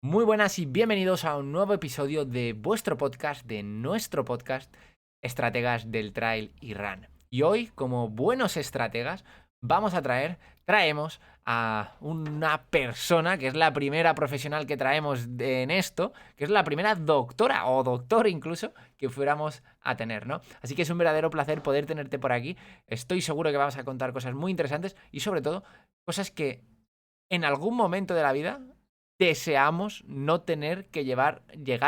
Muy buenas y bienvenidos a un nuevo episodio de vuestro podcast, de nuestro podcast, Estrategas del Trail y Run. Y hoy, como buenos estrategas, traemos a una persona que es la primera profesional que traemos en esto, que es la primera doctora o doctor incluso que fuéramos a tener, ¿no? Así que es un verdadero placer poder tenerte por aquí. Estoy seguro que vamos a contar cosas muy interesantes y sobre todo cosas que en algún momento de la vida deseamos no tener que llegar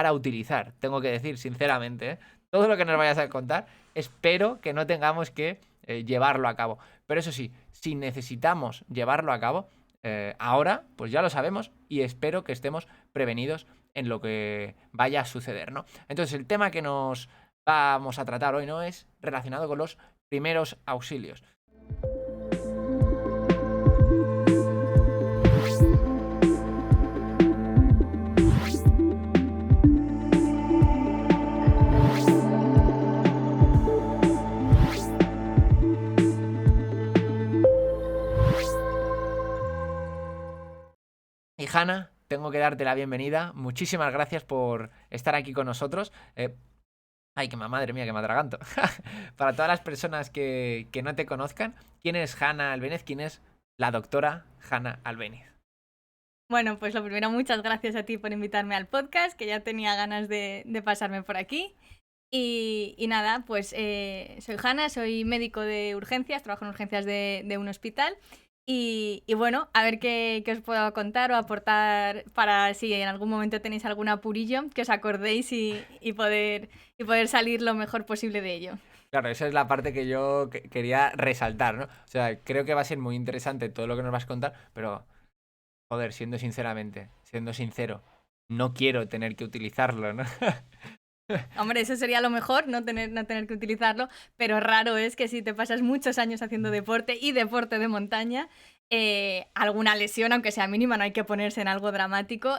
a utilizar. Tengo que decir, sinceramente, ¿eh? Todo lo que nos vayas a contar, espero que no tengamos que llevarlo a cabo. Pero eso sí, si necesitamos llevarlo a cabo, ahora, pues ya lo sabemos y espero que estemos prevenidos en lo que vaya a suceder, ¿no? Entonces, el tema que nos vamos a tratar hoy, ¿no? Es relacionado con los primeros auxilios. Y Hanna, tengo que darte la bienvenida. Muchísimas gracias por estar aquí con nosotros. Ay, madre mía, que me atraganto. Para todas las personas que no te conozcan, ¿quién es Hanna Albéniz? ¿Quién es la doctora Hanna Albéniz? Bueno, pues lo primero, muchas gracias a ti por invitarme al podcast, que ya tenía ganas de pasarme por aquí. Y nada, pues soy Hanna, soy médico de urgencias, trabajo en urgencias de un hospital. Y bueno, a ver qué os puedo contar o aportar para si en algún momento tenéis algún apurillo, que os acordéis y poder salir lo mejor posible de ello. Claro, esa es la parte que yo quería resaltar, ¿no? O sea, creo que va a ser muy interesante todo lo que nos vas a contar, pero, joder, siendo sincero, no quiero tener que utilizarlo, ¿no? Hombre, eso sería lo mejor, no tener que utilizarlo, pero raro es que si te pasas muchos años haciendo deporte y deporte de montaña, alguna lesión, aunque sea mínima, no hay que ponerse en algo dramático,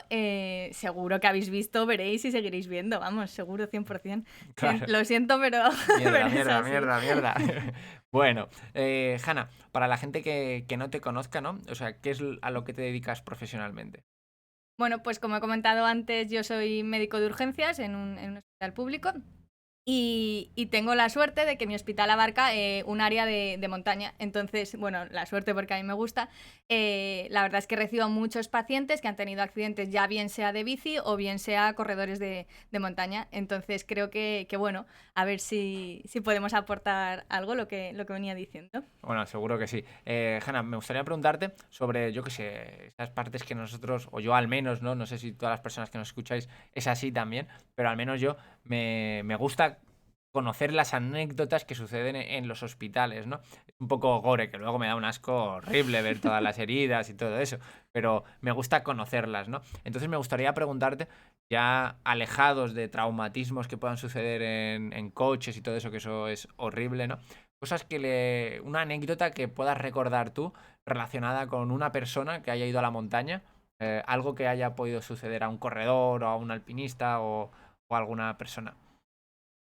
seguro que habéis visto, veréis y seguiréis viendo, vamos, seguro 100%. Claro. Lo siento, pero, Mierda, pero es mierda, así. mierda, mierda. Bueno, Hanna, para la gente que no te conozca, ¿no? O sea, ¿qué es a lo que te dedicas profesionalmente? Bueno, pues como he comentado antes, yo soy médico de urgencias en un hospital público. Y tengo la suerte de que mi hospital abarca un área de montaña. Entonces, bueno, la suerte porque a mí me gusta. La verdad es que recibo muchos pacientes que han tenido accidentes, ya bien sea de bici o bien sea corredores de montaña. Entonces, creo que bueno, a ver si podemos aportar algo, lo que venía diciendo. Bueno, seguro que sí. Hanna, me gustaría preguntarte sobre, yo qué sé, esas partes que nosotros, o yo al menos, ¿no? No sé si todas las personas que nos escucháis es así también, pero al menos yo me gusta conocer las anécdotas que suceden en los hospitales, ¿no? Es un poco gore, que luego me da un asco horrible ver todas las heridas y todo eso, pero me gusta conocerlas, ¿no? Entonces me gustaría preguntarte, ya alejados de traumatismos que puedan suceder en coches y todo eso, que eso es horrible, ¿no? Cosas una anécdota que puedas recordar tú relacionada con una persona que haya ido a la montaña, algo que haya podido suceder a un corredor o a un alpinista o a alguna persona.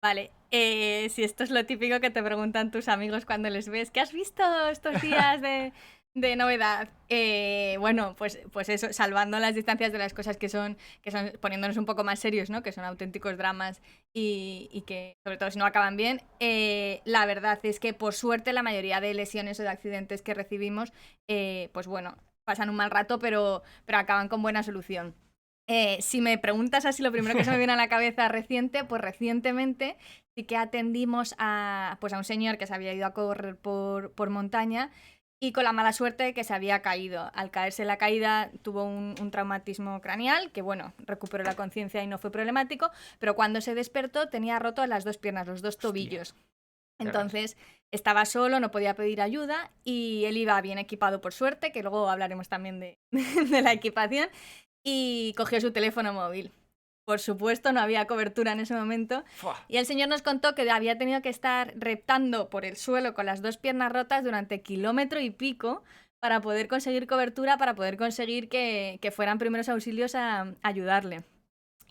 Vale, si esto es lo típico que te preguntan tus amigos cuando les ves, ¿qué has visto estos días de novedad? Bueno, pues eso, salvando las distancias de las cosas que son poniéndonos un poco más serios, ¿no? Que son auténticos dramas y que, sobre todo si no acaban bien, la verdad es que por suerte la mayoría de lesiones o de accidentes que recibimos, pues bueno, pasan un mal rato, pero acaban con buena solución. Si me preguntas así, lo primero que se me viene a la cabeza reciente, pues recientemente sí que atendimos pues a un señor que se había ido a correr por montaña y con la mala suerte de que se había caído. Al caerse en la caída tuvo un traumatismo craneal, que bueno, recuperó la conciencia y no fue problemático, pero cuando se despertó tenía roto las dos piernas, los dos Hostia, tobillos. qué gas. Entonces estaba solo, no podía pedir ayuda y él iba bien equipado por suerte, que luego hablaremos también de, de la equipación, y cogió su teléfono móvil. Por supuesto, no había cobertura en ese momento. Fua. Y el señor nos contó que había tenido que estar reptando por el suelo con las dos piernas rotas durante kilómetro y pico para poder conseguir cobertura, para poder conseguir que fueran primeros auxilios a ayudarle.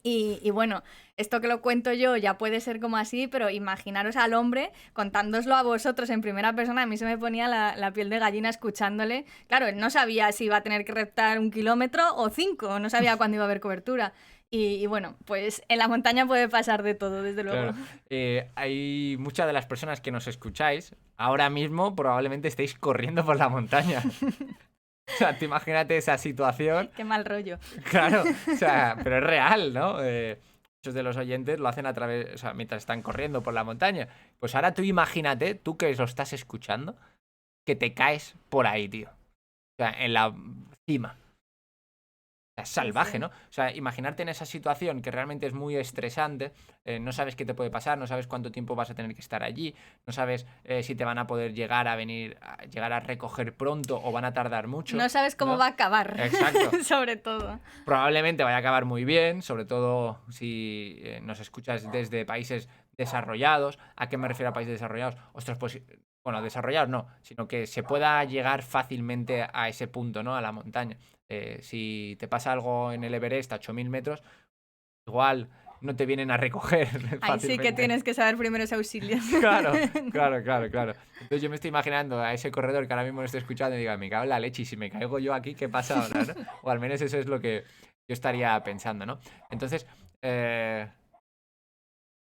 Y bueno, esto que lo cuento yo ya puede ser como así, pero imaginaros al hombre contándoslo a vosotros en primera persona. A mí se me ponía la piel de gallina escuchándole. Claro, él no sabía si iba a tener que reptar 1 kilómetro o 5, no sabía cuándo iba a haber cobertura. Y bueno, pues en la montaña puede pasar de todo, desde luego. Claro. Hay muchas de las personas que nos escucháis, ahora mismo probablemente estéis corriendo por la montaña. O sea, tú imagínate esa situación. Qué mal rollo. Claro, o sea, pero es real, ¿no? Muchos de los oyentes lo hacen a través, o sea, mientras están corriendo por la montaña. Pues ahora tú imagínate, tú que lo estás escuchando, que te caes por ahí, tío. O sea, en la cima. Es salvaje, Sí. ¿no? O sea, imaginarte en esa situación que realmente es muy estresante, no sabes qué te puede pasar, no sabes cuánto tiempo vas a tener que estar allí, no sabes si te van a poder llegar a recoger pronto o van a tardar mucho. No sabes cómo ¿no? va a acabar. Exacto. Sobre todo. Probablemente vaya a acabar muy bien, sobre todo si nos escuchas desde países desarrollados. ¿A qué me refiero a países desarrollados? Ostras, pues, bueno, desarrollados no, sino que se pueda llegar fácilmente a ese punto, ¿no? A la montaña. Si te pasa algo en el Everest a 8000 metros, igual no te vienen a recoger Ahí sí que fácilmente. tienes que saber primeros auxilios. Claro. Entonces yo me estoy imaginando a ese corredor que ahora mismo lo estoy escuchando y diga, me cago en la leche y si me caigo yo aquí, ¿qué pasa ahora, no? O al menos eso es lo que yo estaría pensando, ¿no? Entonces,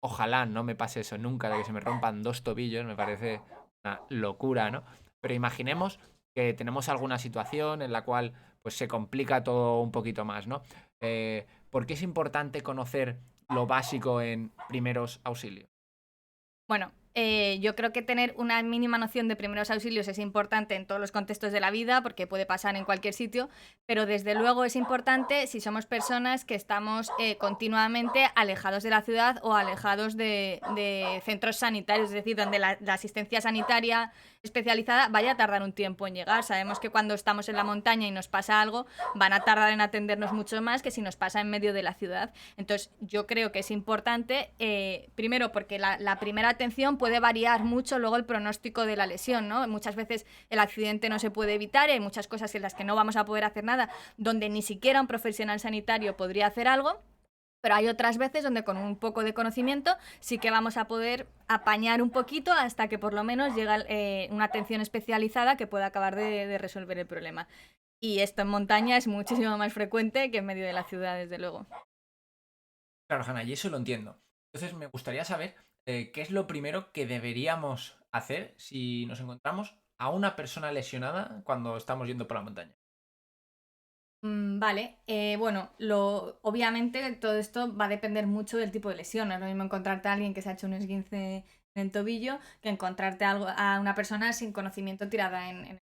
ojalá no me pase eso nunca, de que se me rompan 2 tobillos, me parece una locura, ¿no? Pero imaginemos que tenemos alguna situación en la cual pues se complica todo un poquito más, ¿no? ¿Por qué es importante conocer lo básico en primeros auxilios? Bueno, yo creo que tener una mínima noción de primeros auxilios es importante en todos los contextos de la vida, porque puede pasar en cualquier sitio, pero desde luego es importante si somos personas que estamos continuamente alejados de la ciudad o alejados de centros sanitarios, es decir, donde la asistencia sanitaria especializada vaya a tardar un tiempo en llegar. Sabemos que cuando estamos en la montaña y nos pasa algo, van a tardar en atendernos mucho más que si nos pasa en medio de la ciudad. Entonces, yo creo que es importante, primero porque la primera atención puede variar mucho luego el pronóstico de la lesión, ¿no? Muchas veces el accidente no se puede evitar, hay muchas cosas en las que no vamos a poder hacer nada, donde ni siquiera un profesional sanitario podría hacer algo. Pero hay otras veces donde con un poco de conocimiento sí que vamos a poder apañar un poquito hasta que por lo menos llega una atención especializada que pueda acabar de resolver el problema. Y esto en montaña es muchísimo más frecuente que en medio de la ciudad, desde luego. Claro, Hanna, y eso lo entiendo. Entonces me gustaría saber qué es lo primero que deberíamos hacer si nos encontramos a una persona lesionada cuando estamos yendo por la montaña. Vale, bueno, obviamente todo esto va a depender mucho del tipo de lesión. No es lo mismo encontrarte a alguien que se ha hecho un esguince en el tobillo que encontrarte a una persona sin conocimiento tirada en el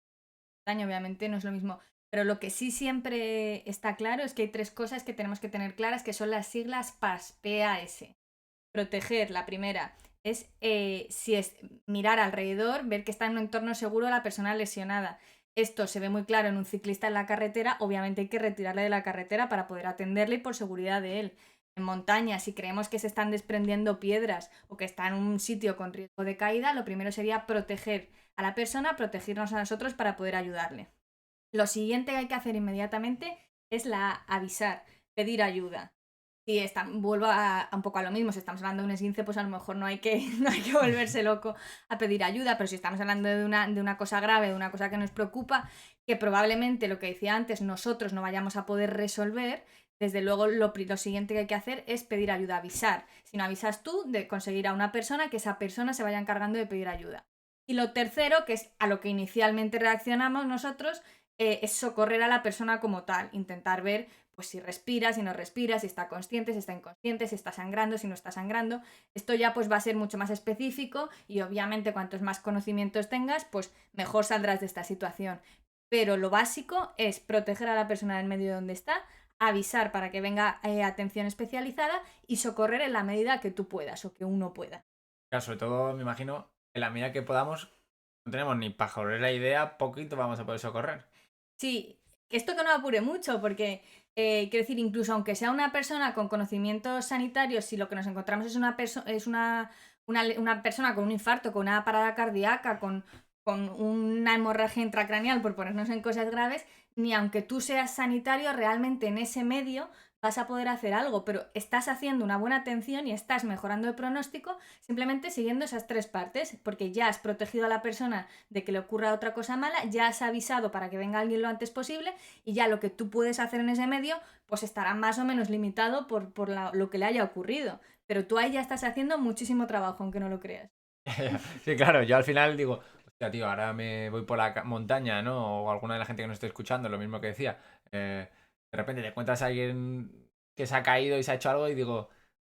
daño. Obviamente no es lo mismo. Pero lo que sí siempre está claro es que hay 3 cosas que tenemos que tener claras, que son las siglas PAS. Proteger, la primera, es si es mirar alrededor, ver que está en un entorno seguro la persona lesionada. Esto se ve muy claro en un ciclista en la carretera, obviamente hay que retirarle de la carretera para poder atenderle y por seguridad de él. En montaña, si creemos que se están desprendiendo piedras o que está en un sitio con riesgo de caída, lo primero sería proteger a la persona, protegernos a nosotros para poder ayudarle. Lo siguiente que hay que hacer inmediatamente es avisar, pedir ayuda. Si vuelvo un poco a lo mismo, si estamos hablando de un esguince, pues a lo mejor no hay que volverse loco a pedir ayuda, pero si estamos hablando de una cosa grave, de una cosa que nos preocupa, que probablemente, lo que decía antes, nosotros no vayamos a poder resolver, desde luego lo siguiente que hay que hacer es pedir ayuda, avisar. Si no avisas tú, de conseguir a una persona, que esa persona se vaya encargando de pedir ayuda. Y lo tercero, que es a lo que inicialmente reaccionamos nosotros, es socorrer a la persona como tal, intentar ver pues si respira, si no respira, si está consciente, si está inconsciente, si está sangrando, si no está sangrando. Esto ya pues va a ser mucho más específico y obviamente cuantos más conocimientos tengas, pues mejor saldrás de esta situación. Pero lo básico es proteger a la persona del medio donde está, avisar para que venga atención especializada y socorrer en la medida que tú puedas o que uno pueda. Claro, sobre todo me imagino, en la medida que podamos, no tenemos ni pajolera idea, poquito vamos a poder socorrer. Sí, esto que no apure mucho, porque quiero decir, incluso aunque sea una persona con conocimientos sanitarios, si lo que nos encontramos es una persona con un infarto, con una parada cardíaca, con una hemorragia intracraneal, por ponernos en cosas graves, ni aunque tú seas sanitario, realmente en ese medio vas a poder hacer algo, pero estás haciendo una buena atención y estás mejorando el pronóstico simplemente siguiendo esas 3 partes, porque ya has protegido a la persona de que le ocurra otra cosa mala, ya has avisado para que venga alguien lo antes posible y ya lo que tú puedes hacer en ese medio pues estará más o menos limitado por lo que le haya ocurrido. Pero tú ahí ya estás haciendo muchísimo trabajo, aunque no lo creas. Sí, claro, yo al final digo, hostia, tío, ahora me voy por la montaña, ¿no? O alguna de la gente que nos esté escuchando, lo mismo que decía. De repente te encuentras a alguien que se ha caído y se ha hecho algo y digo,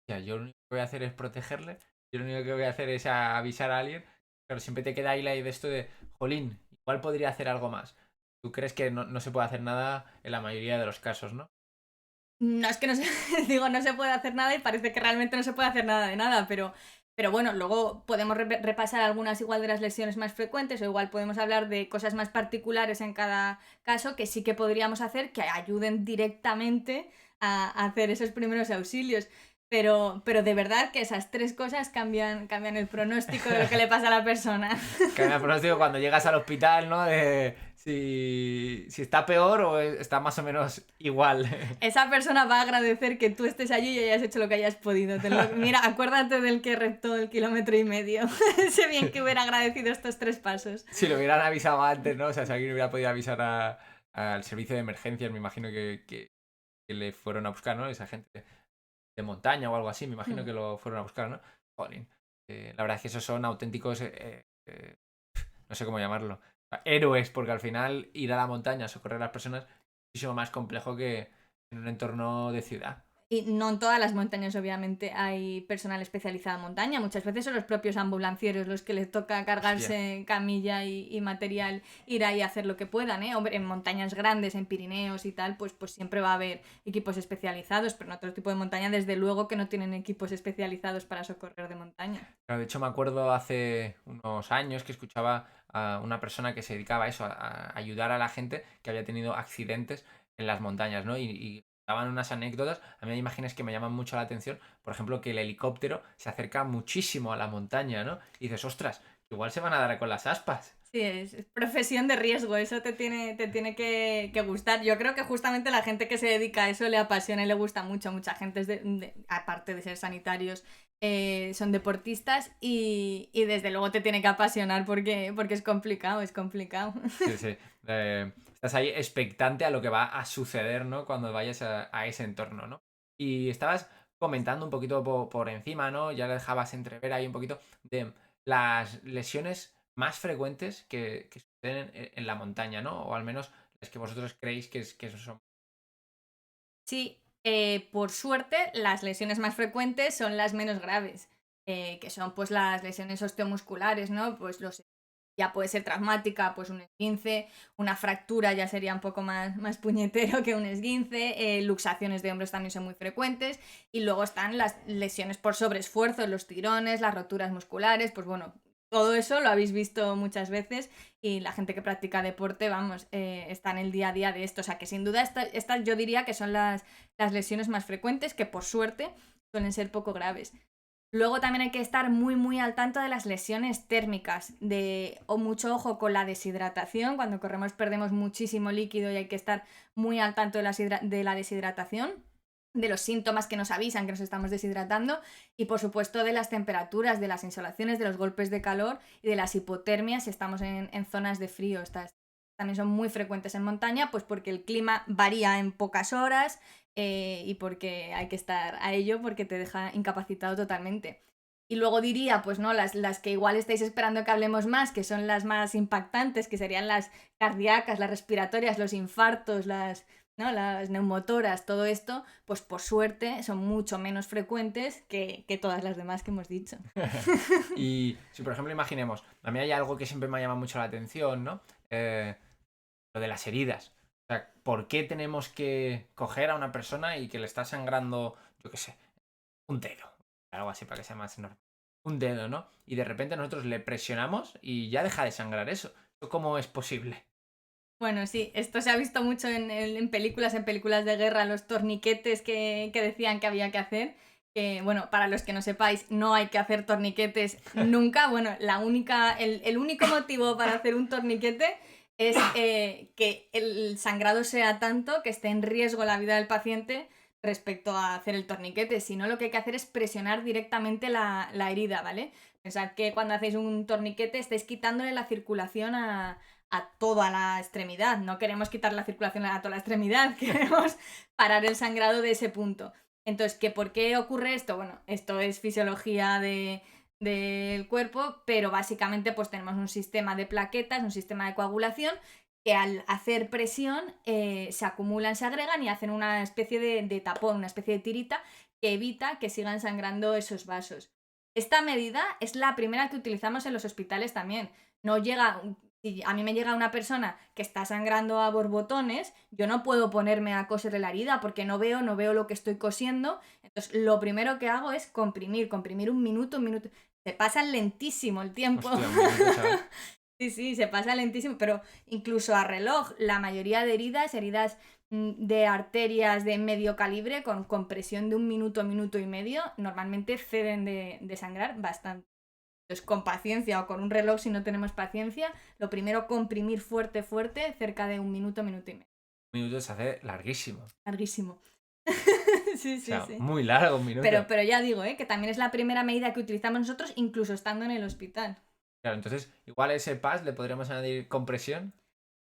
ya, yo lo único que voy a hacer es protegerle, yo lo único que voy a hacer es avisar a alguien. Pero siempre te queda ahí la idea de esto de, jolín, igual podría hacer algo más. Tú crees que no se puede hacer nada en la mayoría de los casos, ¿no? No es que no se, digo, no se puede hacer nada y parece que realmente no se puede hacer nada de nada, pero bueno, luego podemos repasar algunas igual de las lesiones más frecuentes o igual podemos hablar de cosas más particulares en cada caso que sí que podríamos hacer que ayuden directamente a hacer esos primeros auxilios. Pero de verdad que esas 3 cosas cambian el pronóstico de lo que le pasa a la persona. Que me pronóstico cuando llegas al hospital, ¿no? De si está peor o está más o menos igual. Esa persona va a agradecer que tú estés allí y hayas hecho lo que hayas podido. Mira, acuérdate del que reptó el 1,5 km. Sé bien que hubiera agradecido estos 3 pasos. Si lo hubieran avisado antes, ¿no? O sea, si alguien hubiera podido avisar al servicio de emergencias, me imagino que le fueron a buscar, ¿no? Esa gente de montaña o algo así, me imagino que lo fueron a buscar, ¿no? Jolín. La verdad es que esos son auténticos, no sé cómo llamarlo, héroes, porque al final ir a la montaña a socorrer a las personas es muchísimo más complejo que en un entorno de ciudad. Y no en todas las montañas, obviamente, hay personal especializado en montaña. Muchas veces son los propios ambulancieros los que les toca cargarse Hostia. camilla y material, ir ahí a hacer lo que puedan, ¿eh? Hombre, en montañas grandes, en Pirineos y tal, pues siempre va a haber equipos especializados, pero en otro tipo de montaña, desde luego que no tienen equipos especializados para socorrer de montaña. Claro, de hecho, me acuerdo hace unos años que escuchaba a una persona que se dedicaba a eso, a ayudar a la gente que había tenido accidentes en las montañas, ¿no? Y daban unas anécdotas. A mí hay imágenes que me llaman mucho la atención. Por ejemplo, que el helicóptero se acerca muchísimo a la montaña, ¿no? Y dices, ostras, igual se van a dar con las aspas. Sí, es profesión de riesgo, eso te tiene que gustar. Yo creo que justamente la gente que se dedica a eso le apasiona y le gusta mucho. Mucha gente, aparte de ser sanitarios, son deportistas y desde luego te tiene que apasionar porque es complicado, es complicado. Sí, sí. Estás ahí expectante a lo que va a suceder, ¿no? Cuando vayas a ese entorno, ¿no? Y estabas comentando un poquito por encima, ¿no? Ya le dejabas entrever ahí un poquito de las lesiones más frecuentes que suceden en la montaña, ¿no? O al menos las que vosotros creéis que son. Sí, por suerte las lesiones más frecuentes son las menos graves, que son pues las lesiones osteomusculares, ¿no? Pues ya puede ser traumática, pues un esguince, una fractura ya sería un poco más puñetero que un esguince, luxaciones de hombros también son muy frecuentes, y luego están las lesiones por sobreesfuerzo, los tirones, las roturas musculares, pues bueno, todo eso lo habéis visto muchas veces y la gente que practica deporte, vamos, está en el día a día de esto. O sea que sin duda estas yo diría que son las lesiones más frecuentes, que por suerte suelen ser poco graves. Luego también hay que estar muy muy al tanto de las lesiones térmicas, o mucho ojo con la deshidratación. Cuando corremos perdemos muchísimo líquido y hay que estar muy al tanto de la deshidratación, de los síntomas que nos avisan que nos estamos deshidratando y por supuesto de las temperaturas, de las insolaciones, de los golpes de calor y de las hipotermias si estamos en zonas de frío. Estas también son muy frecuentes en montaña, pues porque el clima varía en pocas horas y porque hay que estar a ello porque te deja incapacitado totalmente. Y luego diría, pues no, las que igual estáis esperando que hablemos más, que son las más impactantes, que serían las cardíacas, las respiratorias, los infartos, ¿no? Las neumotoras, todo esto, pues por suerte son mucho menos frecuentes que todas las demás que hemos dicho. Y si, por ejemplo, imaginemos, a mí hay algo que siempre me ha llamado mucho la atención, ¿no? Lo de las heridas. O sea, ¿por qué tenemos que coger a una persona y que le está sangrando, yo qué sé, un dedo? Algo así para que sea más normal. Un dedo, ¿no? Y de repente nosotros le presionamos y ya deja de sangrar eso. ¿Eso cómo es posible? Bueno, sí, esto se ha visto mucho en películas de guerra, los torniquetes que decían que había que hacer. Que, bueno, para los que no sepáis, no hay que hacer torniquetes nunca. Bueno, el único motivo para hacer un torniquete es que el sangrado sea tanto que esté en riesgo la vida del paciente respecto a hacer el torniquete. Si no, lo que hay que hacer es presionar directamente la herida, ¿vale? Pensad que cuando hacéis un torniquete estáis quitándole la circulación a toda la extremidad. No queremos quitar la circulación a toda la extremidad, queremos parar el sangrado de ese punto. Entonces, ¿por qué ocurre esto? Bueno, esto es fisiología del cuerpo, pero básicamente pues tenemos un sistema de plaquetas, un sistema de coagulación que al hacer presión se acumulan, se agregan y hacen una especie de tapón, una especie de tirita que evita que sigan sangrando esos vasos. Esta medida es la primera que utilizamos en los hospitales también. No llega, si a mí me llega una persona que está sangrando a borbotones, yo no puedo ponerme a coserle la herida porque no veo lo que estoy cosiendo. Entonces, lo primero que hago es comprimir un minuto. Se pasa lentísimo el tiempo. Hostia, un minuto, ¿sabes? Sí, se pasa lentísimo, pero incluso a reloj, la mayoría de heridas de arterias de medio calibre con compresión de un minuto y medio, normalmente ceden de sangrar bastante. Entonces, con paciencia o con un reloj, si no tenemos paciencia, lo primero comprimir fuerte, cerca de un minuto y medio. Un minuto se hace larguísimo. Larguísimo. Sí, O sí, sea, sí. muy largo un minuto. Pero ya digo, que también es la primera medida que utilizamos nosotros, incluso estando en el hospital. Claro, entonces, igual a ese pas le podríamos añadir compresión.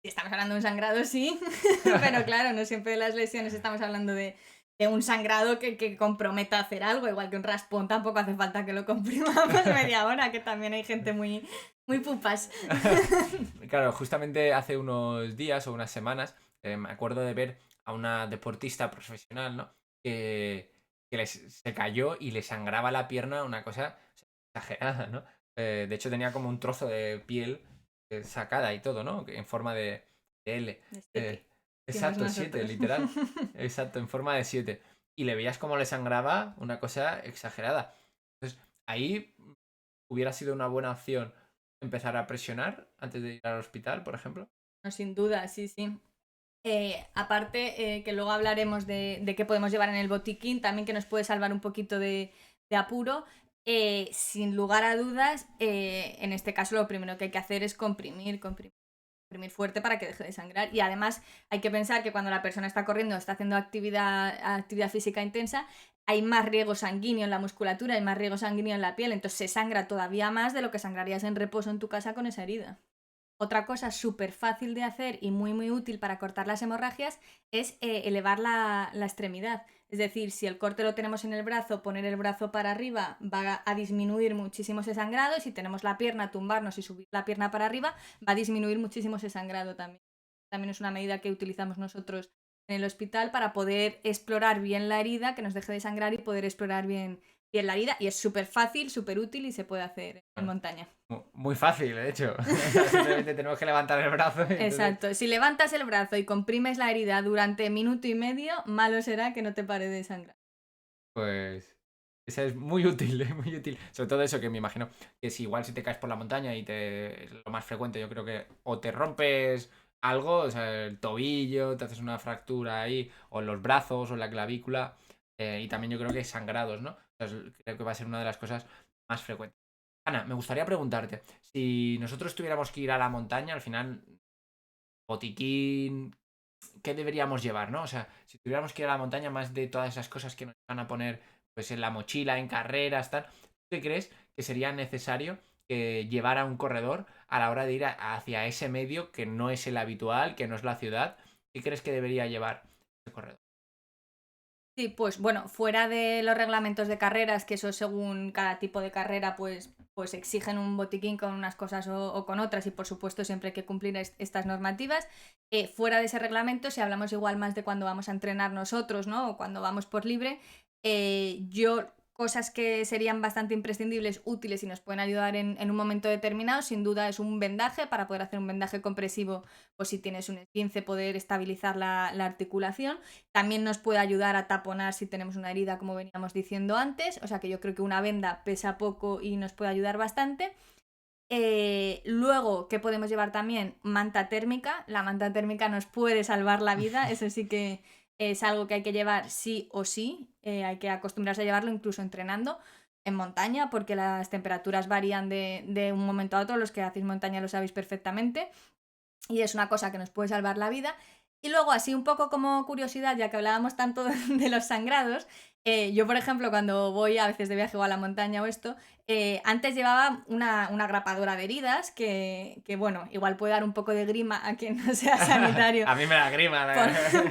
Si estamos hablando de un sangrado, sí, pero claro, no siempre de las lesiones estamos hablando de un sangrado que comprometa hacer algo, igual que un raspón tampoco hace falta que lo comprimamos media hora, que también hay gente muy, muy pupas. Claro, justamente hace unos días o unas semanas me acuerdo de ver a una deportista profesional, ¿no? Se cayó y le sangraba la pierna, una cosa exagerada, ¿no? De hecho tenía como un trozo de piel sacada y todo, ¿no? En forma de L. De siete. Exacto, Decimos 7, nosotros. literal. Exacto, en forma de 7. Y le veías cómo le sangraba, una cosa exagerada. Entonces, ahí hubiera sido una buena opción empezar a presionar antes de ir al hospital, por ejemplo. No, sin duda, sí, sí. Aparte, que luego hablaremos de qué podemos llevar en el botiquín, también que nos puede salvar un poquito de apuro. Sin lugar a dudas, en este caso lo primero que hay que hacer es comprimir fuerte para que deje de sangrar. Y además hay que pensar que cuando la persona está corriendo, está haciendo actividad física intensa, hay más riego sanguíneo en la musculatura, hay más riego sanguíneo en la piel, entonces se sangra todavía más de lo que sangrarías en reposo en tu casa con esa herida. Otra cosa súper fácil de hacer y muy muy útil para cortar las hemorragias es elevar la extremidad. Es decir, si el corte lo tenemos en el brazo, poner el brazo para arriba va a disminuir muchísimo ese sangrado. Y si tenemos la pierna, tumbarnos y subir la pierna para arriba, va a disminuir muchísimo ese sangrado también. También es una medida que utilizamos nosotros en el hospital para poder explorar bien la herida, que nos deje de sangrar y poder explorar bien la herida. Y es súper fácil, súper útil y se puede hacer en montaña. Muy fácil, de hecho. Simplemente tenemos que levantar el brazo. Exacto. Si levantas el brazo y comprimes la herida durante minuto y medio, malo será que no te pare de sangrar. Pues esa es muy útil, muy útil. Sobre todo eso que me imagino que si igual si te caes por la montaña y es lo más frecuente, yo creo que o te rompes algo, o sea, el tobillo, te haces una fractura ahí, o en los brazos, o en la clavícula, y también yo creo que sangrados, ¿no? Entonces, creo que va a ser una de las cosas más frecuentes. Ana, me gustaría preguntarte, si nosotros tuviéramos que ir a la montaña, al final, botiquín, ¿qué deberíamos llevar, no? O sea, si tuviéramos que ir a la montaña, más de todas esas cosas que nos van a poner pues en la mochila, en carreras, tal, ¿qué crees que sería necesario llevar a un corredor a la hora de ir hacia ese medio que no es el habitual, que no es la ciudad? ¿Qué crees que debería llevar ese corredor? Sí, pues bueno, fuera de los reglamentos de carreras, que eso según cada tipo de carrera, pues exigen un botiquín con unas cosas o con otras, y por supuesto siempre hay que cumplir estas normativas. Fuera de ese reglamento, si hablamos igual más de cuando vamos a entrenar nosotros, ¿no? O cuando vamos por libre, cosas que serían bastante imprescindibles, útiles y nos pueden ayudar en un momento determinado, sin duda es un vendaje para poder hacer un vendaje compresivo, o si tienes un esguince poder estabilizar la articulación. También nos puede ayudar a taponar si tenemos una herida, como veníamos diciendo antes, o sea que yo creo que una venda pesa poco y nos puede ayudar bastante. Luego, ¿qué podemos llevar también? Manta térmica. La manta térmica nos puede salvar la vida, eso sí que es algo que hay que llevar sí o sí, hay que acostumbrarse a llevarlo incluso entrenando en montaña, porque las temperaturas varían de un momento a otro, los que hacéis montaña lo sabéis perfectamente. y es una cosa que nos puede salvar la vida. Y luego, así un poco como curiosidad, ya que hablábamos tanto de los sangrados, yo, por ejemplo, cuando voy a veces de viaje o a la montaña o esto, antes llevaba una grapadora de heridas que, bueno, igual puede dar un poco de grima a quien no sea sanitario A mí me da grima.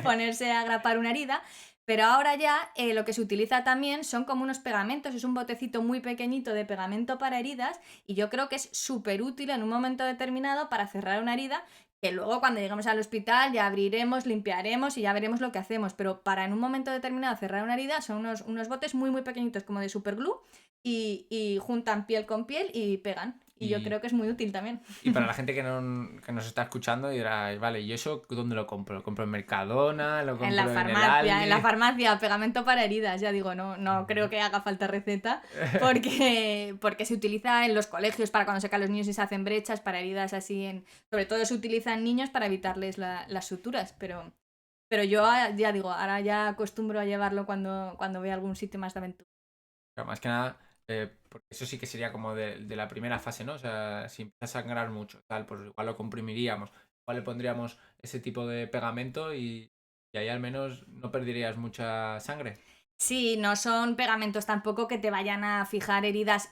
ponerse a grapar una herida. Pero ahora ya lo que se utiliza también son como unos pegamentos, es un botecito muy pequeñito de pegamento para heridas y yo creo que es súper útil en un momento determinado para cerrar una herida, que luego cuando lleguemos al hospital ya abriremos, limpiaremos y ya veremos lo que hacemos, pero para en un momento determinado cerrar una herida son unos botes muy pequeñitos como de superglue y juntan piel con piel y pegan. Y yo Y, creo que es muy útil también. y para la gente que nos está escuchando dirá, vale, ¿y eso dónde lo compro? ¿Lo compro en Mercadona? ¿Lo En la compro en el farmacia, Aldi? pegamento para heridas, ya digo, no creo que haga falta receta, porque se utiliza en los colegios para cuando se caen los niños y se hacen brechas para heridas así, sobre todo se utiliza en niños para evitarles las suturas, pero yo ya digo, ahora ya acostumbro a llevarlo cuando voy a algún sitio más de aventura. Pero más que nada, porque eso sí que sería como de la primera fase, ¿no? O sea, si empieza a sangrar mucho, tal, pues igual lo comprimiríamos, igual le pondríamos ese tipo de pegamento y ahí al menos no perderías mucha sangre. Sí, no son pegamentos tampoco que te vayan a fijar heridas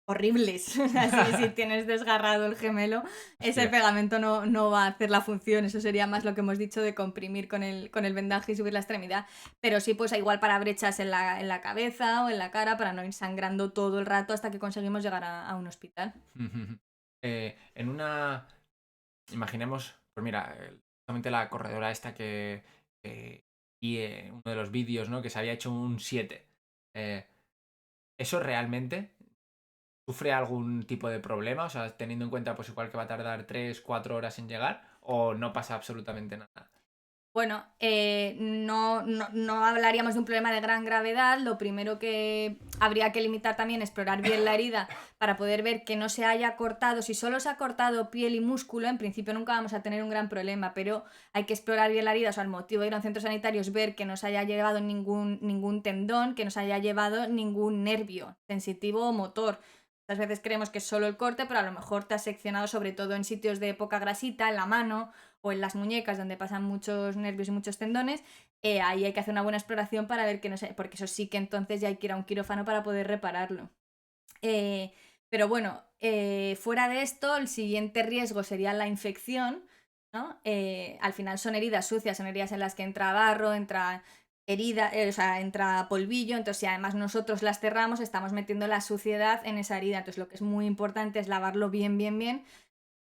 horribles. Así, si tienes desgarrado el gemelo, ese Hostia. pegamento no va a hacer la función. Eso sería más lo que hemos dicho de comprimir con el vendaje y subir la extremidad. Pero sí, pues igual para brechas en la cabeza o en la cara, para no ir sangrando todo el rato hasta que conseguimos llegar a un hospital. En una. Imaginemos, pues mira, justamente la corredora esta y uno de los vídeos, ¿no? Que se había hecho un 7. Eh, ¿Eso realmente sufre algún tipo de problema? O sea, teniendo en cuenta, pues igual que va a tardar 3 4 horas en llegar, o no pasa absolutamente nada. Bueno, no hablaríamos de un problema de gran gravedad. Lo primero que habría que limitar también es explorar bien la herida para poder ver que no se haya cortado. Si solo se ha cortado piel y músculo, en principio nunca vamos a tener un gran problema, pero hay que explorar bien la herida. O sea, el motivo de ir a un centro sanitario es ver que no se haya llevado ningún tendón, que no se haya llevado ningún nervio sensitivo o motor. Muchas veces creemos que es solo el corte, pero a lo mejor te has seccionado sobre todo en sitios de poca grasita, en la mano o en las muñecas donde pasan muchos nervios y muchos tendones. Ahí hay que hacer una buena exploración para ver que no sé, porque eso sí que entonces ya hay que ir a un quirófano para poder repararlo. Pero bueno, fuera de esto, el siguiente riesgo sería la infección, ¿no? Al final son heridas sucias, son heridas en las que entra barro, entra o sea, entra polvillo, entonces si además nosotros las cerramos, estamos metiendo la suciedad en esa herida, entonces lo que es muy importante es lavarlo bien,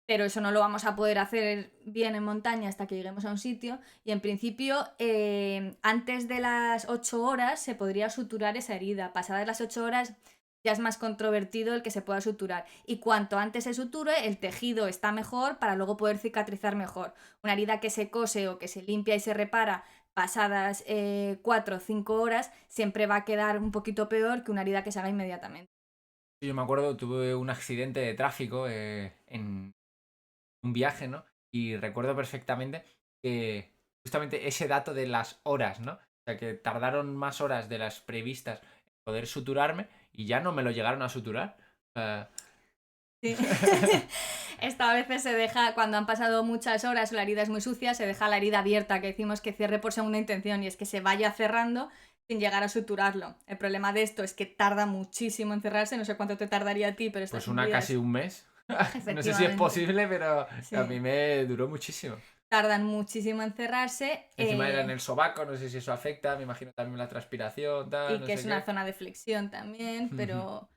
pero eso no lo vamos a poder hacer bien en montaña hasta que lleguemos a un sitio y en principio antes de las 8 horas se podría suturar esa herida, pasadas las 8 horas ya es más controvertido el que se pueda suturar y cuanto antes se suture el tejido está mejor para luego poder cicatrizar mejor. Una herida que se cose o que se limpia y se repara pasadas 4 o 5 horas siempre va a quedar un poquito peor que una herida que se haga inmediatamente. Yo me acuerdo, tuve un accidente de tráfico en un viaje, ¿no? Y recuerdo perfectamente que justamente ese dato de las horas, ¿no? O sea, que tardaron más horas de las previstas en poder suturarme y ya no me lo llegaron a suturar. O sea, Sí. Esto a veces se deja, cuando han pasado muchas horas, la herida es muy sucia, se deja la herida abierta, que decimos que cierre por segunda intención, y es que se vaya cerrando sin llegar a suturarlo. El problema de esto es que tarda muchísimo en cerrarse, no sé cuánto te tardaría a ti, pero pues estás un una día... casi un mes. No sé si es Efectivamente, posible, pero a sí. mí me duró muchísimo. Tardan muchísimo en cerrarse Encima era en el sobaco, no sé si eso afecta, me imagino también la transpiración, tal, y no que sé es una qué. zona de flexión también, pero...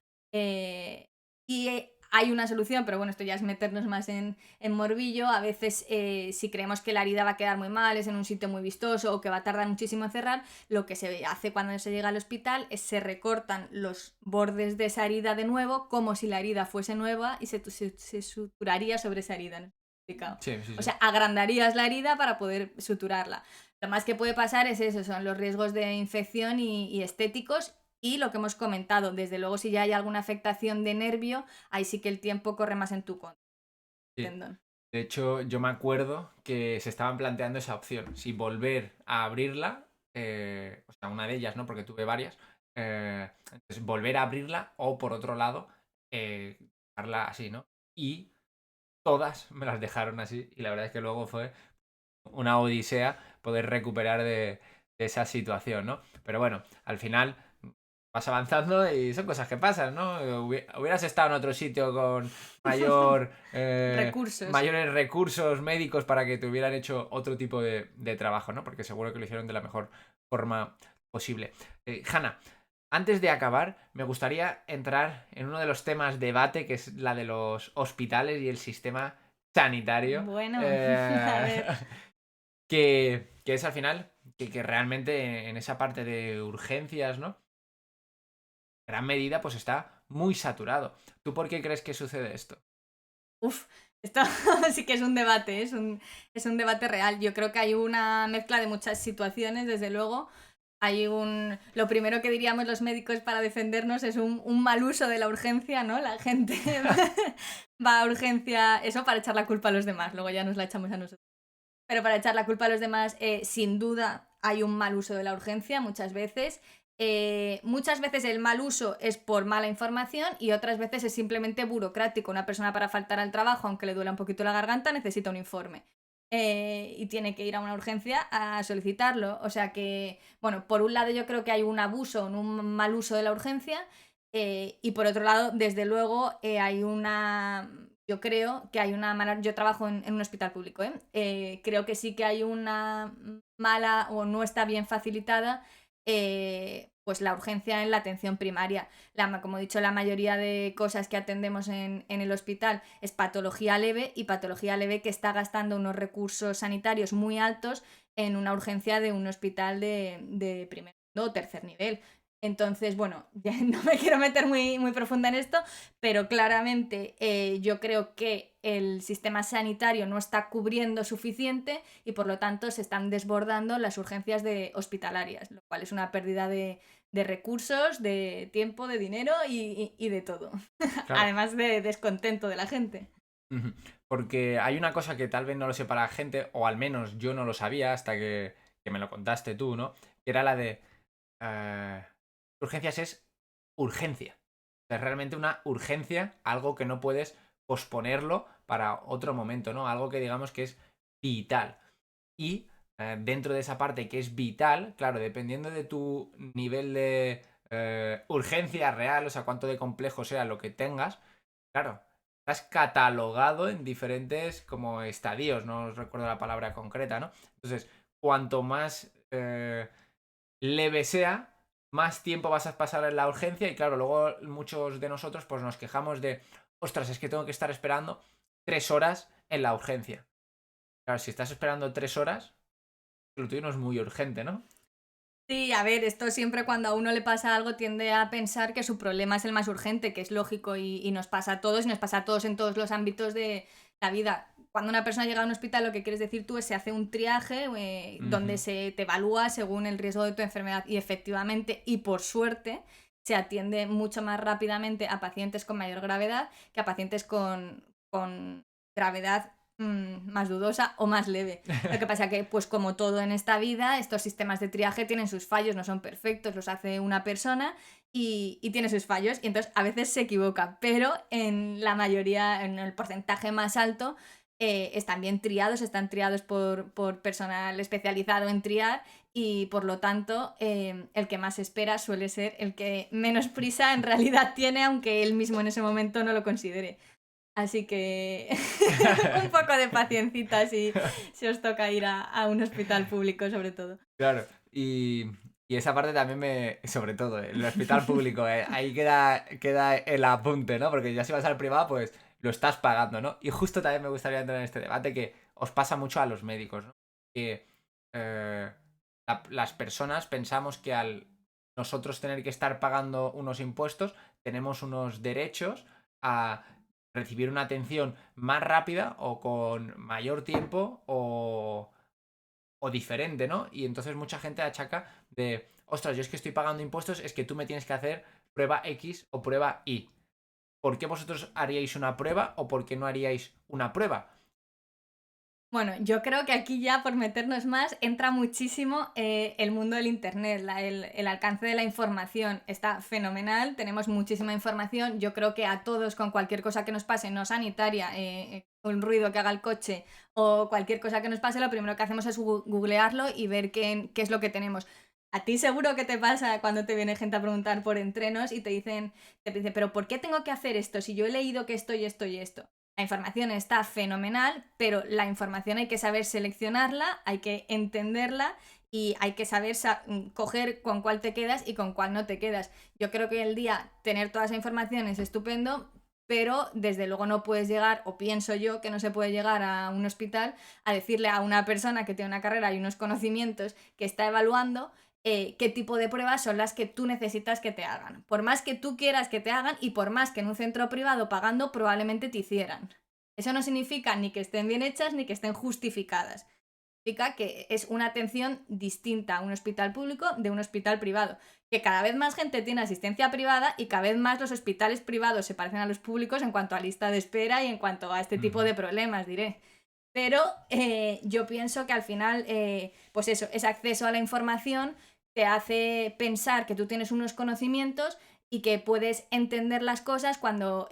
hay una solución, pero bueno, esto ya es meternos más en morbillo. A veces, si creemos que la herida va a quedar muy mal, es en un sitio muy vistoso o que va a tardar muchísimo en cerrar, lo que se hace cuando se llega al hospital es se recortan los bordes de esa herida de nuevo, como si la herida fuese nueva y se suturaría sobre esa herida. ¿No? Sí, sí, O sí. sea, agrandarías la herida para poder suturarla. Lo más que puede pasar es eso, son los riesgos de infección y estéticos y lo que hemos comentado, desde luego si ya hay alguna afectación de nervio, ahí sí que el tiempo corre más en tu contra. Sí. Tendón. De hecho, yo me acuerdo que se estaban planteando esa opción, si volver a abrirla, o sea, una de ellas, ¿no? Porque tuve varias, entonces volver a abrirla o por otro lado, dejarla así, ¿no? Y todas me las dejaron así y la verdad es que luego fue una odisea poder recuperar de esa situación, ¿no? Pero bueno, al final vas avanzando y son cosas que pasan, ¿no? Hubieras estado en otro sitio con Recursos. mayores recursos médicos para que te hubieran hecho otro tipo de trabajo, ¿no? Porque seguro que lo hicieron de la mejor forma posible. Hanna, antes de acabar, me gustaría entrar en uno de los temas debate, que es la de los hospitales y el sistema sanitario. Bueno, a eh, ver. que es al final que realmente en esa parte de urgencias, ¿no? Gran medida pues está muy saturado. ¿Tú por qué crees que sucede esto? Uf, esto sí que es un debate, es un debate real. Yo creo que hay una mezcla de muchas situaciones, desde luego. Lo primero que diríamos los médicos para defendernos es un mal uso de la urgencia, ¿no? La gente va a urgencia, eso para echar la culpa a los demás, luego ya nos la echamos a nosotros. Pero para echar la culpa a los demás, sin duda hay un mal uso de la urgencia muchas veces. Muchas veces el mal uso es por mala información y otras veces es simplemente burocrático. Una persona para faltar al trabajo, aunque le duela un poquito la garganta, necesita un informe. Y tiene que ir a una urgencia a solicitarlo. O sea que, bueno, por un lado yo creo que hay un abuso, un mal uso de la urgencia. Y por otro lado, desde luego, hay una yo creo que hay una mala. Yo trabajo en un hospital público, ¿eh? Creo que sí que hay una mala o no está bien facilitada pues la urgencia en la atención primaria. Como he dicho, la mayoría de cosas que atendemos en el hospital es patología leve y patología leve que está gastando unos recursos sanitarios muy altos en una urgencia de un hospital de primer o tercer nivel. Entonces, bueno, ya no me quiero meter muy profunda en esto, pero claramente yo creo que el sistema sanitario no está cubriendo suficiente y por lo tanto se están desbordando las urgencias hospitalarias, lo cual es una pérdida de recursos, de tiempo, de dinero y de todo. Claro. Además de descontento de la gente. Porque hay una cosa que tal vez no lo sepa la gente, o al menos yo no lo sabía hasta que me lo contaste tú, ¿no? Que era la de eh, urgencias es urgencia. Es realmente una urgencia, algo que no puedes posponerlo para otro momento, ¿no? Algo que digamos que es vital. Y dentro de esa parte que es vital, claro, dependiendo de tu nivel de urgencia real, o sea, cuánto de complejo sea lo que tengas, claro, estás catalogado en diferentes como estadios, no recuerdo la palabra concreta, ¿no? Entonces, cuanto más leve sea, más tiempo vas a pasar en la urgencia y claro, luego muchos de nosotros pues nos quejamos de, ostras, es que tengo que estar esperando 3 horas en la urgencia. Claro, si estás esperando 3 horas, lo tuyo no es muy urgente, ¿no? Sí, a ver, esto siempre cuando a uno le pasa algo tiende a pensar que su problema es el más urgente, que es lógico y nos pasa a todos y nos pasa a todos en todos los ámbitos de la vida. Cuando una persona llega a un hospital, lo que quieres decir tú es se hace un triaje donde Ujú. se te evalúa según el riesgo de tu enfermedad y efectivamente y por suerte se atiende mucho más rápidamente a pacientes con mayor gravedad que a pacientes con gravedad más dudosa o más leve. Lo que pasa que, pues como todo en esta vida, estos sistemas de triaje tienen sus fallos, no son perfectos, los hace una persona y tiene sus fallos y entonces a veces se equivoca, pero en la mayoría, en el porcentaje más alto, están bien triados, están triados por personal especializado en triar y por lo tanto el que más espera suele ser el que menos prisa en realidad tiene, aunque él mismo en ese momento no lo considere. Así que un poco de paciencita si os toca ir a un hospital público, sobre todo. Claro, y esa parte también sobre todo, el hospital público, ahí queda el apunte, ¿no? Porque ya si vas al privado, pues lo estás pagando, ¿no? Y justo también me gustaría entrar en este debate que os pasa mucho a los médicos, ¿no? Que eh, las personas pensamos que al nosotros tener que estar pagando unos impuestos, tenemos unos derechos a recibir una atención más rápida o con mayor tiempo o diferente, ¿no? Y entonces mucha gente achaca de, ostras, yo es que estoy pagando impuestos, es que tú me tienes que hacer prueba X o prueba Y. ¿Por qué vosotros haríais una prueba o por qué no haríais una prueba? Bueno, yo creo que aquí ya por meternos más entra muchísimo el mundo del Internet, el alcance de la información está fenomenal, tenemos muchísima información, yo creo que a todos con cualquier cosa que nos pase, no sanitaria, un ruido que haga el coche o cualquier cosa que nos pase, lo primero que hacemos es googlearlo y ver qué es lo que tenemos. A ti seguro que te pasa cuando te viene gente a preguntar por entrenos y te dicen, pero ¿por qué tengo que hacer esto si yo he leído que esto y esto y esto? La información está fenomenal, pero la información hay que saber seleccionarla, hay que entenderla y hay que saber coger con cuál te quedas y con cuál no te quedas. Yo creo que hoy en día tener toda esa información es estupendo, pero desde luego no puedes llegar, o pienso yo que no se puede llegar a un hospital a decirle a una persona que tiene una carrera y unos conocimientos que está evaluando qué tipo de pruebas son las que tú necesitas que te hagan. Por más que tú quieras que te hagan y por más que en un centro privado pagando probablemente te hicieran. Eso no significa ni que estén bien hechas ni que estén justificadas. Significa que es una atención distinta a un hospital público de un hospital privado. Que cada vez más gente tiene asistencia privada y cada vez más los hospitales privados se parecen a los públicos en cuanto a lista de espera y en cuanto a este tipo de problemas, diré. Pero yo pienso que al final, pues eso, ese acceso a la información te hace pensar que tú tienes unos conocimientos y que puedes entender las cosas cuando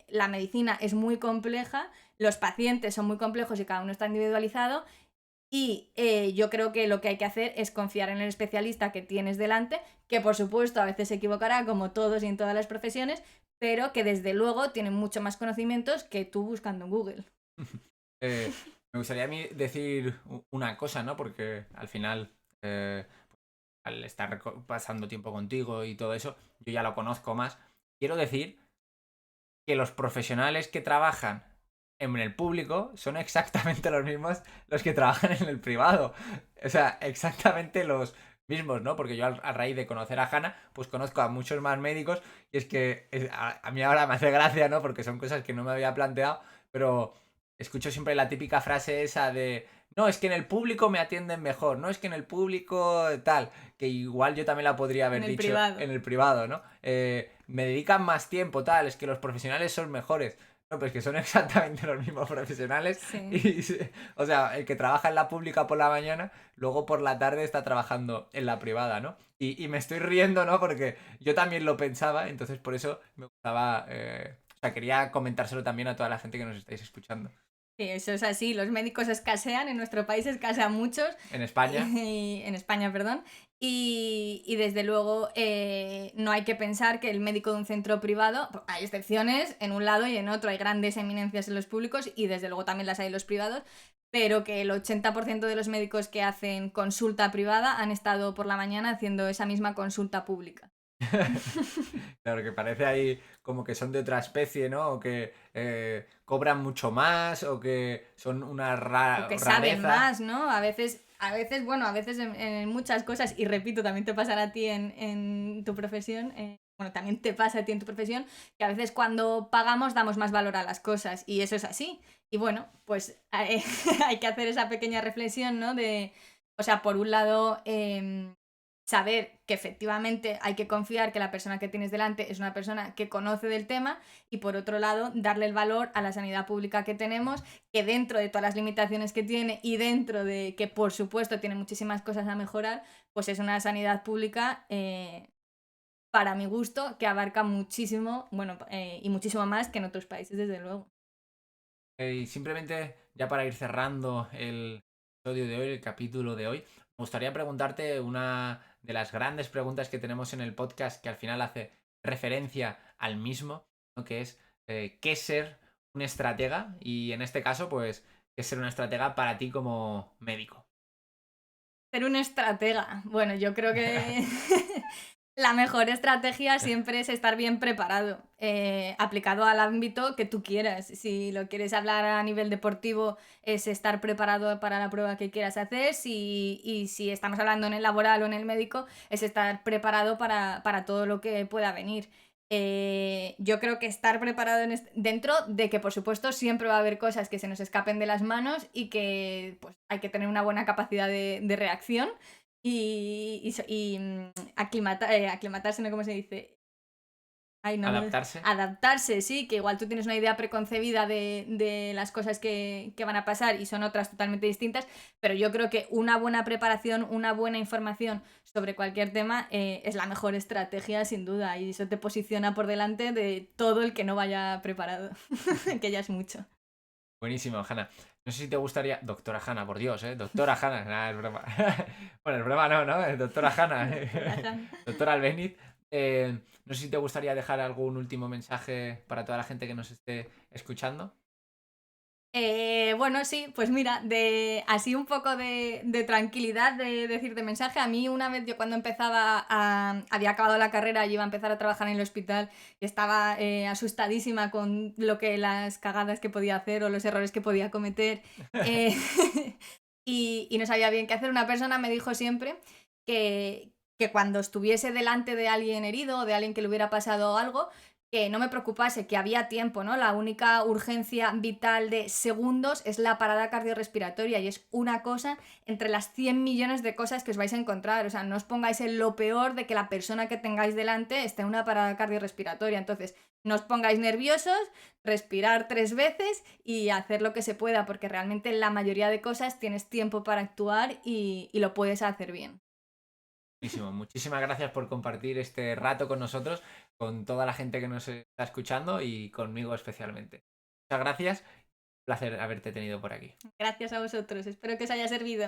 la medicina es muy compleja, los pacientes son muy complejos y cada uno está individualizado. Y yo creo que lo que hay que hacer es confiar en el especialista que tienes delante, que por supuesto a veces se equivocará como todos y en todas las profesiones, pero que desde luego tiene mucho más conocimientos que tú buscando en Google. Me gustaría a mí decir una cosa, ¿no? Porque al final, al estar pasando tiempo contigo y todo eso, yo ya lo conozco más. Quiero decir que los profesionales que trabajan en el público son exactamente los mismos los que trabajan en el privado. O sea, exactamente los mismos, ¿no? Porque yo a raíz de conocer a Hanna, pues conozco a muchos más médicos y es que a mí ahora me hace gracia, ¿no? Porque son cosas que no me había planteado, pero escucho siempre la típica frase esa de, no, es que en el público me atienden mejor, no, es que en el público tal, que igual yo también la podría haber dicho privado. en el privado, ¿no? Me dedican más tiempo, tal, es que los profesionales son mejores. No, pues que son exactamente los mismos profesionales. Sí. Y, o sea, el que trabaja en la pública por la mañana, luego por la tarde está trabajando en la privada, ¿no? Y me estoy riendo, ¿no? Porque yo también lo pensaba, entonces por eso me gustaba... o sea, quería comentárselo también a toda la gente que nos estáis escuchando. Sí, eso es así. Los médicos escasean, en nuestro país escasean muchos. En España. En España, perdón. Y desde luego no hay que pensar que el médico de un centro privado, hay excepciones en un lado y en otro, hay grandes eminencias en los públicos y desde luego también las hay en los privados, pero que el 80% de los médicos que hacen consulta privada han estado por la mañana haciendo esa misma consulta pública. Claro, que parece ahí como que son de otra especie, ¿no? O que cobran mucho más, o que son una O que rareza. saben más, ¿no? A veces en muchas cosas, y repito, también te pasará a ti en tu profesión, bueno, también te pasa a ti en tu profesión, que a veces cuando pagamos damos más valor a las cosas, y eso es así. Y bueno, pues hay que hacer esa pequeña reflexión, ¿no? O sea, por un lado, saber que efectivamente hay que confiar que la persona que tienes delante es una persona que conoce del tema y por otro lado darle el valor a la sanidad pública que tenemos, que dentro de todas las limitaciones que tiene y dentro de que por supuesto tiene muchísimas cosas a mejorar, pues es una sanidad pública para mi gusto que abarca muchísimo, bueno, y muchísimo más que en otros países desde luego. Y simplemente, ya para ir cerrando el episodio de hoy, el capítulo de hoy, me gustaría preguntarte una de las grandes preguntas que tenemos en el podcast que al final hace referencia al mismo, ¿no? Que es ¿qué es ser un estratega? Y en este caso, pues, ¿qué es ser una estratega para ti como médico? Ser un estratega. Bueno, yo creo que la mejor estrategia siempre es estar bien preparado, aplicado al ámbito que tú quieras. Si lo quieres hablar a nivel deportivo, es estar preparado para la prueba que quieras hacer. Y si estamos hablando en el laboral o en el médico, es estar preparado para todo lo que pueda venir. Yo creo que estar preparado dentro de que por supuesto siempre va a haber cosas que se nos escapen de las manos y que pues, hay que tener una buena capacidad de reacción y aclimatarse, ¿no? ¿Cómo se dice? Ay, no, Adaptarse. adaptarse, sí, que igual tú tienes una idea preconcebida de las cosas que van a pasar y son otras totalmente distintas, pero yo creo que una buena preparación, una buena información sobre cualquier tema es la mejor estrategia sin duda y eso te posiciona por delante de todo el que no vaya preparado, que ya es mucho. Buenísimo, Hanna. No sé si te gustaría. Doctora Hanna, por Dios, ¿eh? Doctora Hanna, nada, es broma. Bueno, es broma, no, ¿no? Doctora Hanna. Doctora Han. Doctora Albeniz. No sé si te gustaría dejar algún último mensaje para toda la gente que nos esté escuchando. Bueno, sí, pues mira, así un poco de tranquilidad, de decir de mensaje. A mí una vez yo cuando había acabado la carrera y iba a empezar a trabajar en el hospital y estaba asustadísima con las cagadas que podía hacer o los errores que podía cometer eh, y no sabía bien qué hacer, una persona me dijo siempre que cuando estuviese delante de alguien herido o de alguien que le hubiera pasado algo, que no me preocupase, que había tiempo, ¿no? La única urgencia vital de segundos es la parada cardiorrespiratoria y es una cosa entre las 100 millones de cosas que os vais a encontrar. O sea, no os pongáis en lo peor de que la persona que tengáis delante esté en una parada cardiorrespiratoria. Entonces, no os pongáis nerviosos, respirar 3 veces y hacer lo que se pueda, porque realmente en la mayoría de cosas tienes tiempo para actuar y lo puedes hacer bien. Buenísimo. Muchísimas gracias por compartir este rato con nosotros, con toda la gente que nos está escuchando y conmigo especialmente. Muchas gracias. Un placer haberte tenido por aquí. Gracias a vosotros, espero que os haya servido.